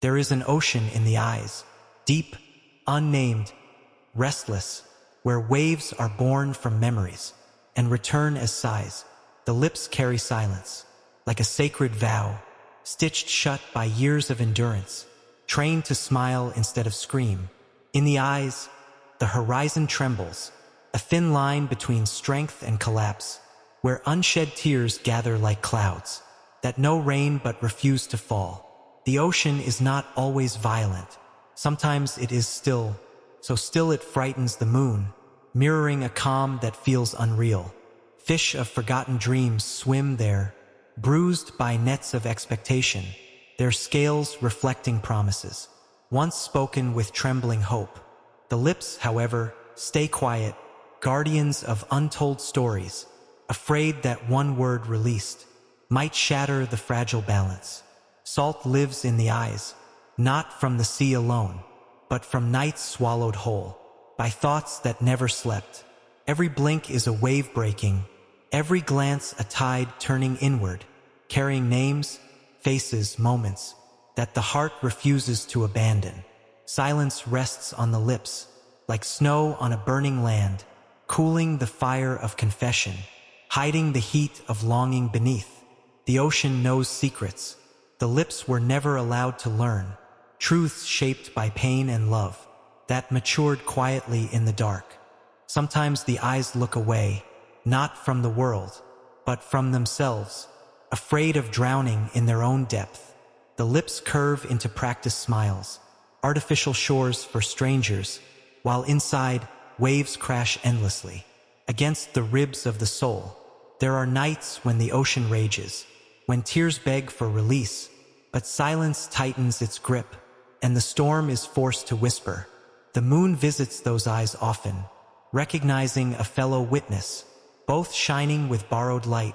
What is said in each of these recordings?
There is an ocean in the eyes, deep, unnamed, restless, where waves are born from memories and return as sighs. The lips carry silence, like a sacred vow, stitched shut by years of endurance, trained to smile instead of scream. In the eyes, the horizon trembles, a thin line between strength and collapse, where unshed tears gather like clouds, that know rain but refuse to fall. The ocean is not always violent. Sometimes it is still, so still it frightens the moon, mirroring a calm that feels unreal. Fish of forgotten dreams swim there, bruised by nets of expectation, their scales reflecting promises, once spoken with trembling hope. The lips, however, stay quiet, guardians of untold stories, afraid that one word released might shatter the fragile balance. Salt lives in the eyes, not from the sea alone, but from nights swallowed whole, by thoughts that never slept. Every blink is a wave breaking, every glance a tide turning inward, carrying names, faces, moments that the heart refuses to abandon. Silence rests on the lips, like snow on a burning land, cooling the fire of confession, hiding the heat of longing beneath. The ocean knows secrets the lips were never allowed to learn, truths shaped by pain and love, that matured quietly in the dark. Sometimes the eyes look away, not from the world, but from themselves, afraid of drowning in their own depth. The lips curve into practiced smiles, artificial shores for strangers, while inside, waves crash endlessly against the ribs of the soul. There are nights when the ocean rages, when tears beg for release, but silence tightens its grip, and the storm is forced to whisper. The moon visits those eyes often, recognizing a fellow witness, both shining with borrowed light,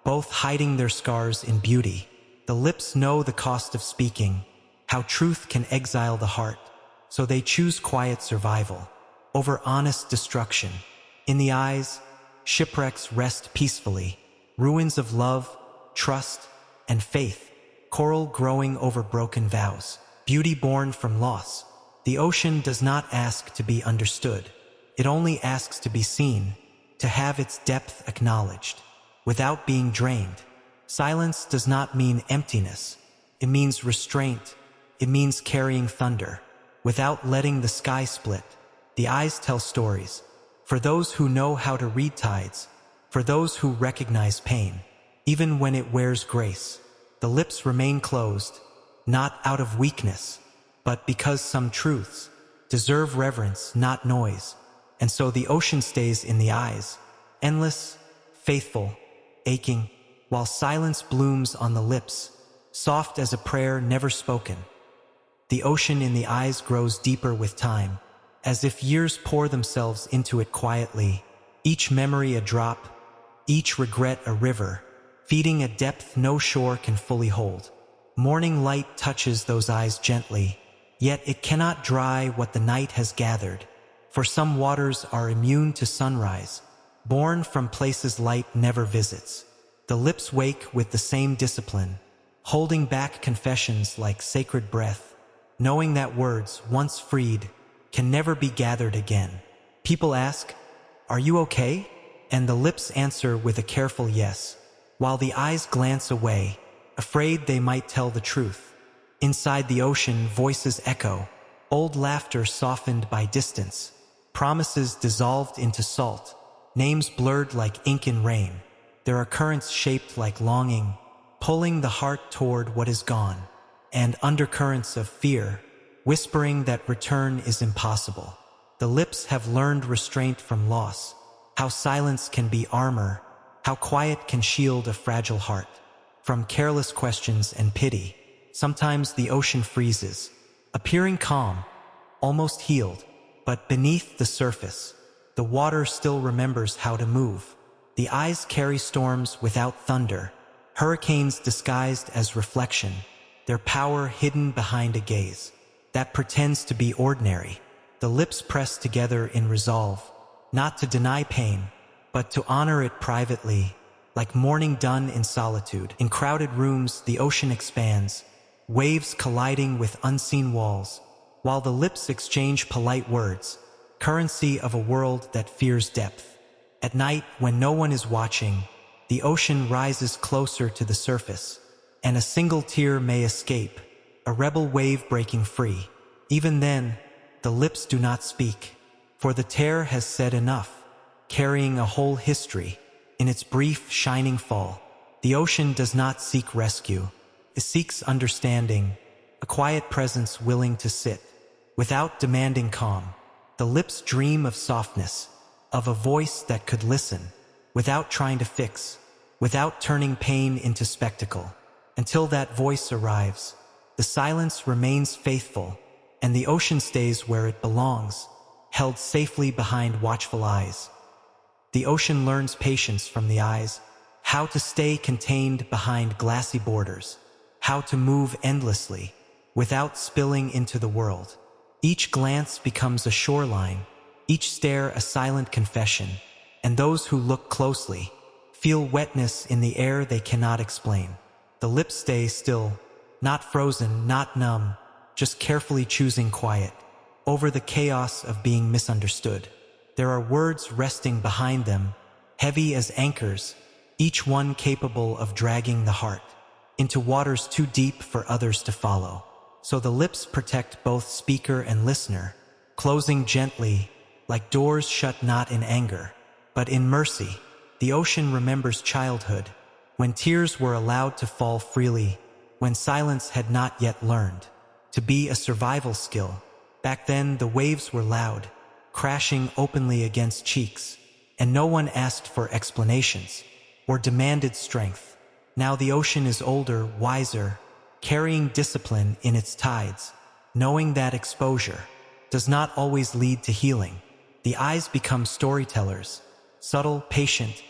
both hiding their scars in beauty. The lips know the cost of speaking, how truth can exile the heart, so they choose quiet survival over honest destruction. In the eyes, shipwrecks rest peacefully, ruins of love, trust, and faith, coral growing over broken vows, beauty born from loss. The ocean does not ask to be understood. It only asks to be seen, to have its depth acknowledged, without being drained. Silence does not mean emptiness. It means restraint. It means carrying thunder, without letting the sky split. The eyes tell stories, for those who know how to read tides, for those who recognize pain, even when it wears grace. The lips remain closed, not out of weakness, but because some truths deserve reverence, not noise. And so the ocean stays in the eyes, endless, faithful, aching, while silence blooms on the lips, soft as a prayer never spoken. The ocean in the eyes grows deeper with time, as if years pour themselves into it quietly, each memory a drop, each regret a river, feeding a depth no shore can fully hold. Morning light touches those eyes gently, yet it cannot dry what the night has gathered, for some waters are immune to sunrise, born from places light never visits. The lips wake with the same discipline, holding back confessions like sacred breath, knowing that words, once freed, can never be gathered again. People ask, "Are you okay?" And the lips answer with a careful yes, while the eyes glance away, afraid they might tell the truth. Inside the ocean, voices echo, old laughter softened by distance, promises dissolved into salt, names blurred like ink in rain. There are currents shaped like longing, pulling the heart toward what is gone, and undercurrents of fear, whispering that return is impossible. The lips have learned restraint from loss, how silence can be armor, how quiet can shield a fragile heart. From careless questions and pity, sometimes the ocean freezes, appearing calm, almost healed, but beneath the surface, the water still remembers how to move. The eyes carry storms without thunder, hurricanes disguised as reflection, their power hidden behind a gaze that pretends to be ordinary. The lips press together in resolve, not to deny pain, but to honor it privately, like mourning done in solitude. In crowded rooms, the ocean expands, waves colliding with unseen walls, while the lips exchange polite words, currency of a world that fears depth. At night, when no one is watching, the ocean rises closer to the surface, and a single tear may escape, a rebel wave breaking free. Even then, the lips do not speak, for the tear has said enough, carrying a whole history in its brief, shining fall. The ocean does not seek rescue. It seeks understanding, a quiet presence willing to sit, without demanding calm. The lips dream of softness, of a voice that could listen, without trying to fix, without turning pain into spectacle. Until that voice arrives, the silence remains faithful, and the ocean stays where it belongs, held safely behind watchful eyes. The ocean learns patience from the eyes, how to stay contained behind glassy borders, how to move endlessly, without spilling into the world. Each glance becomes a shoreline, each stare a silent confession, and those who look closely feel wetness in the air they cannot explain. The lips stay still, not frozen, not numb, just carefully choosing quiet, over the chaos of being misunderstood. There are words resting behind them, heavy as anchors, each one capable of dragging the heart into waters too deep for others to follow. So the lips protect both speaker and listener, closing gently, like doors shut not in anger, but in mercy. The ocean remembers childhood, when tears were allowed to fall freely, when silence had not yet learned to be a survival skill. Back then, the waves were loud, crashing openly against cheeks, and no one asked for explanations or demanded strength. Now the ocean is older, wiser, carrying discipline in its tides, knowing that exposure does not always lead to healing. The eyes become storytellers, subtle, patient,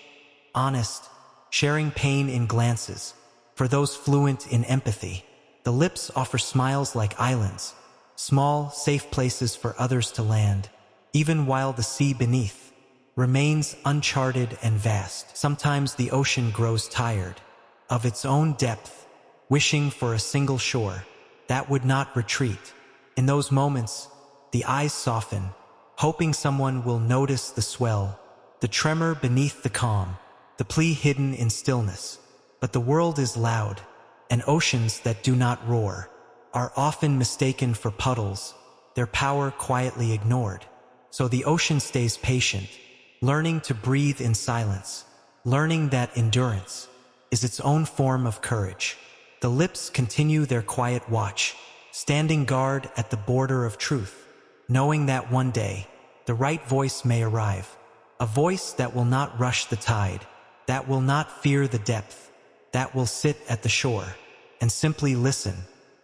honest, sharing pain in glances. For those fluent in empathy, the lips offer smiles like islands, small, safe places for others to land, even while the sea beneath remains uncharted and vast. Sometimes the ocean grows tired of its own depth, wishing for a single shore that would not retreat. In those moments, the eyes soften, hoping someone will notice the swell, the tremor beneath the calm, the plea hidden in stillness. But the world is loud, and oceans that do not roar are often mistaken for puddles, their power quietly ignored. So the ocean stays patient, learning to breathe in silence, learning that endurance is its own form of courage. The lips continue their quiet watch, standing guard at the border of truth, knowing that one day the right voice may arrive, a voice that will not rush the tide, that will not fear the depth, that will sit at the shore and simply listen.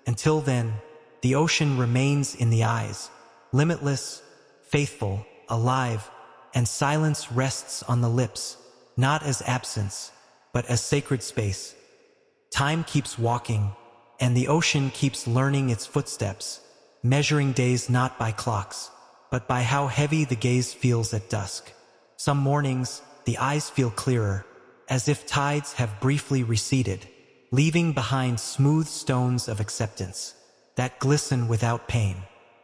Until then, the ocean remains in the eyes, limitless, faithful, alive, and silence rests on the lips, not as absence, but as sacred space. Time keeps walking, and the ocean keeps learning its footsteps, measuring days not by clocks, but by how heavy the gaze feels at dusk. Some mornings, the eyes feel clearer, as if tides have briefly receded, leaving behind smooth stones of acceptance that glisten without pain.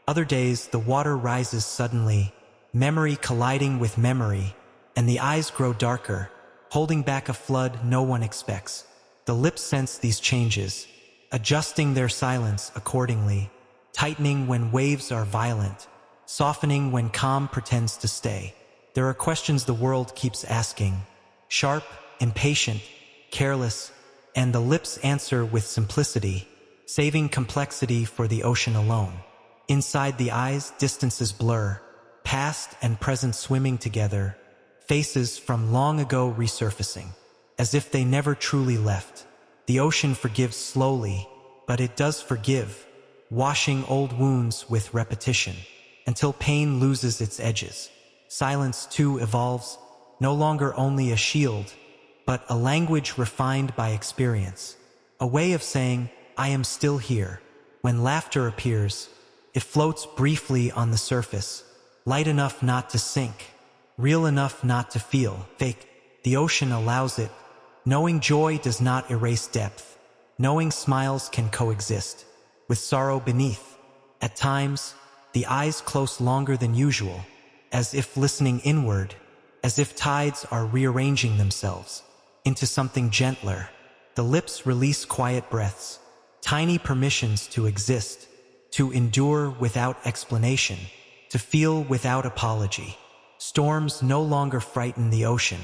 Other days, the water rises suddenly, memory colliding with memory, and the eyes grow darker, holding back a flood no one expects. The lips sense these changes, adjusting their silence accordingly, tightening when waves are violent, softening when calm pretends to stay. There are questions the world keeps asking, sharp, impatient, careless, and the lips answer with simplicity, saving complexity for the ocean alone. Inside the eyes, distances blur, past and present swimming together, faces from long ago resurfacing, as if they never truly left. The ocean forgives slowly, but it does forgive, washing old wounds with repetition, until pain loses its edges. Silence too evolves, no longer only a shield, but a language refined by experience, a way of saying, I am still here. When laughter appears, it floats briefly on the surface, light enough not to sink, real enough not to feel fake. The ocean allows it, knowing joy does not erase depth, knowing smiles can coexist with sorrow beneath. At times, the eyes close longer than usual, as if listening inward, as if tides are rearranging themselves into something gentler. The lips release quiet breaths, tiny permissions to exist, to endure without explanation, to feel without apology. Storms no longer frighten the ocean.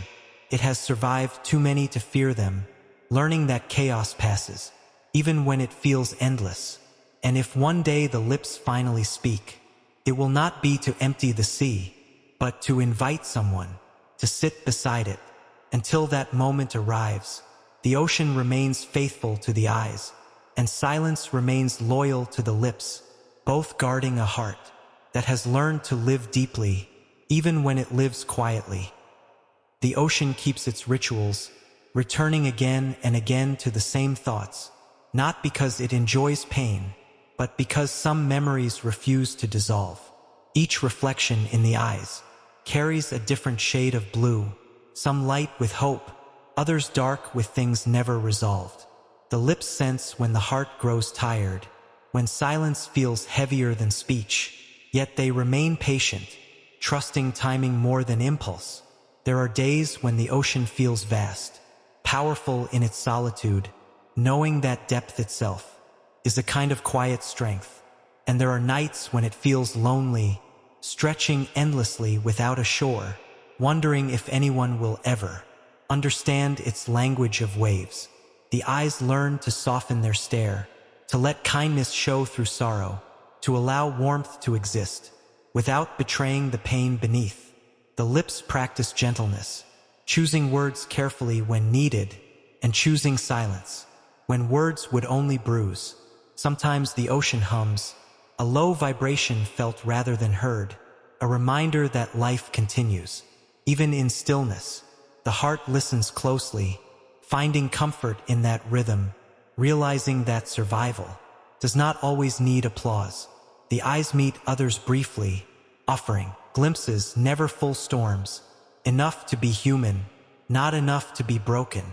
It has survived too many to fear them, learning that chaos passes, even when it feels endless. And if one day the lips finally speak, it will not be to empty the sea, but to invite someone to sit beside it. Until that moment arrives, the ocean remains faithful to the eyes, and silence remains loyal to the lips, both guarding a heart that has learned to live deeply, even when it lives quietly. The ocean keeps its rituals, returning again and again to the same thoughts, not because it enjoys pain, but because some memories refuse to dissolve. Each reflection in the eyes carries a different shade of blue, some light with hope, others dark with things never resolved. The lips sense when the heart grows tired, when silence feels heavier than speech, yet they remain patient, trusting timing more than impulse. There are days when the ocean feels vast, powerful in its solitude, knowing that depth itself is a kind of quiet strength. And there are nights when it feels lonely, stretching endlessly without a shore, wondering if anyone will ever understand its language of waves. The eyes learn to soften their stare, to let kindness show through sorrow, to allow warmth to exist, without betraying the pain beneath. The lips practice gentleness, choosing words carefully when needed, and choosing silence when words would only bruise. Sometimes the ocean hums, a low vibration felt rather than heard, a reminder that life continues. Even in stillness, the heart listens closely, finding comfort in that rhythm, realizing that survival does not always need applause. The eyes meet others briefly, offering glimpses, never full storms, enough to be human, not enough to be broken.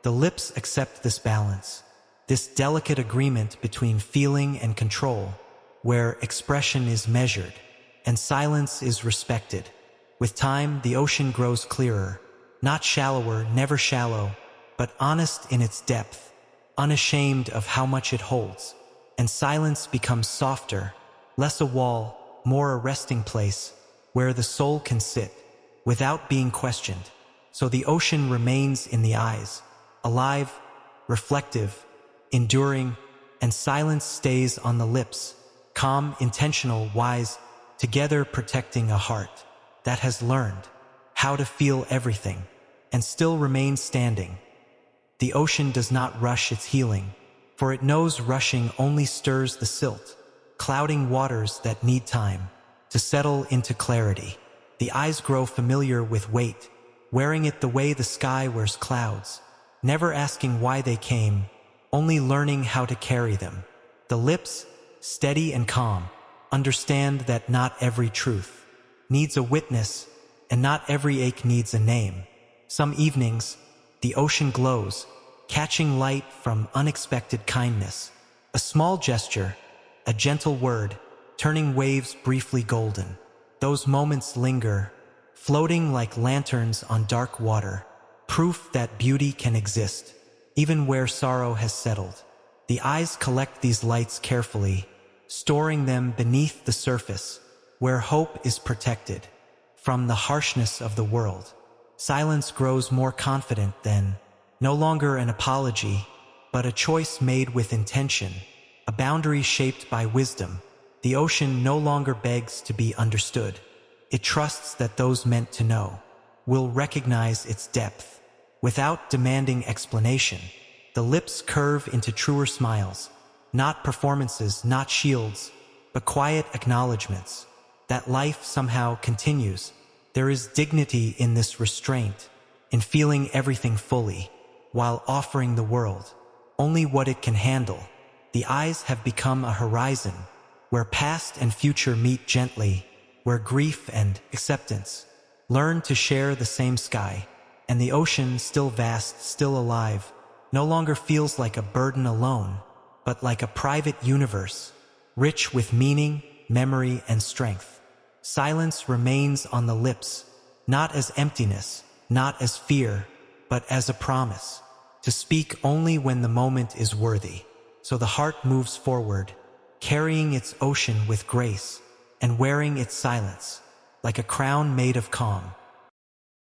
The lips accept this balance, this delicate agreement between feeling and control, where expression is measured and silence is respected. With time, the ocean grows clearer, not shallower, never shallow, but honest in its depth, unashamed of how much it holds. And silence becomes softer, less a wall, more a resting place, where the soul can sit, without being questioned. So the ocean remains in the eyes, alive, reflective, enduring, and silence stays on the lips, calm, intentional, wise, together protecting a heart that has learned how to feel everything and still remain standing. The ocean does not rush its healing, for it knows rushing only stirs the silt, clouding waters that need time to settle into clarity. The eyes grow familiar with weight, wearing it the way the sky wears clouds, never asking why they came, only learning how to carry them. The lips, steady and calm, understand that not every truth needs a witness, and not every ache needs a name. Some evenings, the ocean glows, catching light from unexpected kindness. A small gesture, a gentle word, turning waves briefly golden. Those moments linger, floating like lanterns on dark water, proof that beauty can exist, even where sorrow has settled. The eyes collect these lights carefully, storing them beneath the surface, where hope is protected from the harshness of the world. Silence grows more confident then, no longer an apology, but a choice made with intention, a boundary shaped by wisdom. The ocean no longer begs to be understood. It trusts that those meant to know will recognize its depth. Without demanding explanation, the lips curve into truer smiles, not performances, not shields, but quiet acknowledgments that life somehow continues. There is dignity in this restraint, in feeling everything fully, while offering the world only what it can handle. The eyes have become a horizon, where past and future meet gently, where grief and acceptance learn to share the same sky, and the ocean, still vast, still alive, no longer feels like a burden alone, but like a private universe, rich with meaning, memory, and strength. Silence remains on the lips, not as emptiness, not as fear, but as a promise, to speak only when the moment is worthy. So the heart moves forward, carrying its ocean with grace, and wearing its silence, like a crown made of calm.